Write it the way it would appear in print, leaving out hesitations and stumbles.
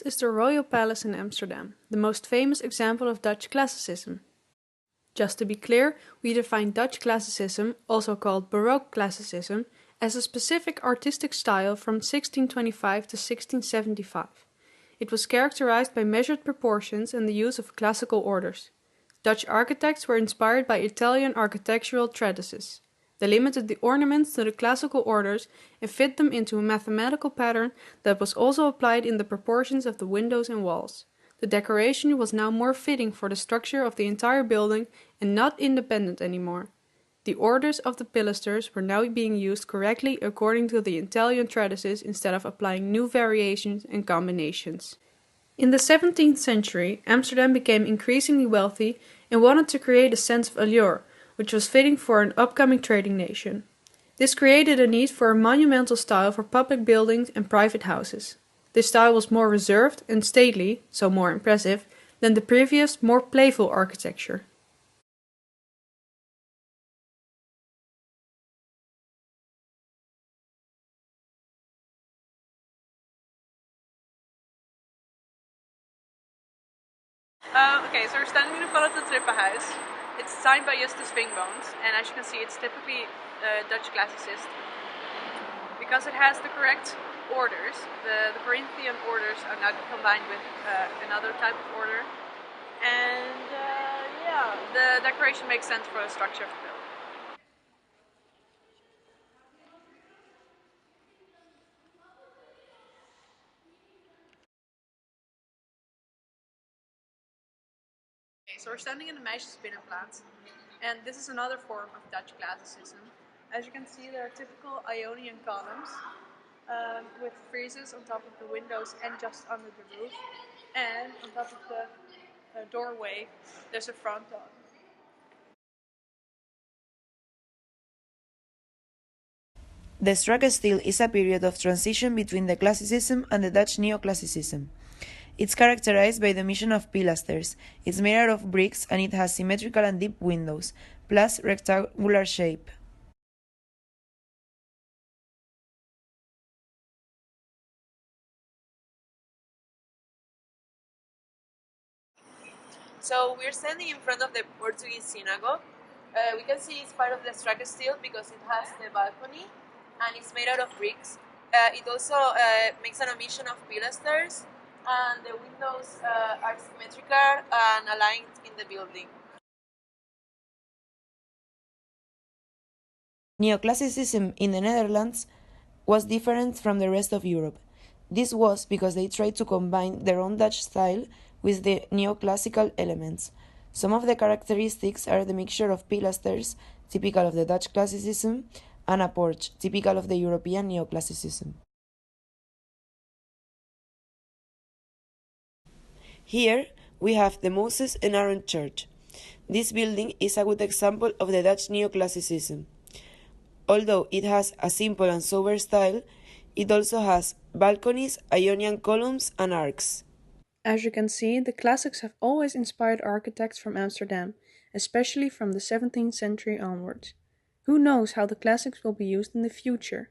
is the Royal Palace in Amsterdam, the most famous example of Dutch classicism. Just to be clear, we define Dutch classicism, also called Baroque classicism, as a specific artistic style from 1625 to 1675. It was characterized by measured proportions and the use of classical orders. Dutch architects were inspired by Italian architectural traditions. They limited the ornaments to the classical orders and fit them into a mathematical pattern that was also applied in the proportions of the windows and walls. The decoration was now more fitting for the structure of the entire building and not independent anymore. The orders of the pilasters were now being used correctly according to the Italian traditions instead of applying new variations and combinations. In the 17th century, Amsterdam became increasingly wealthy and wanted to create a sense of allure, which was fitting for an upcoming trading nation. This created a need for a monumental style for public buildings and private houses. This style was more reserved and stately, so more impressive, than the previous, more playful architecture. So we're standing in front of the Trippenhuis. It's designed by Justus Vingboons, and as you can see, it's typically Dutch classicist. Because it has the correct orders, the Corinthian orders are now combined with another type of order, and the decoration makes sense for the structure of the building. So we're standing in the Meisjesbinnenplaats, and this is another form of Dutch classicism. As you can see, there are typical Ionian columns with friezes on top of the windows and just under the roof, and on top of the doorway there's a fronton. The struggle style is a period of transition between the Classicism and the Dutch Neoclassicism. It's characterized by the omission of pilasters, it's made out of bricks, and it has symmetrical and deep windows, plus rectangular shape. So we're standing in front of the Portuguese synagogue. We can see it's part of the struggle style because it has the balcony and it's made out of bricks. It also makes an omission of pilasters, and the windows are symmetrical and aligned in the building. Neoclassicism in the Netherlands was different from the rest of Europe. This was because they tried to combine their own Dutch style with the neoclassical elements. Some of the characteristics are the mixture of pilasters, typical of the Dutch classicism, and a porch, typical of the European neoclassicism. Here we have the Moses and Aaron Church. This building is a good example of the Dutch neoclassicism. Although it has a simple and sober style, it also has balconies, Ionian columns, and arcs. As you can see, the classics have always inspired architects from Amsterdam, especially from the 17th century onwards. Who knows how the classics will be used in the future?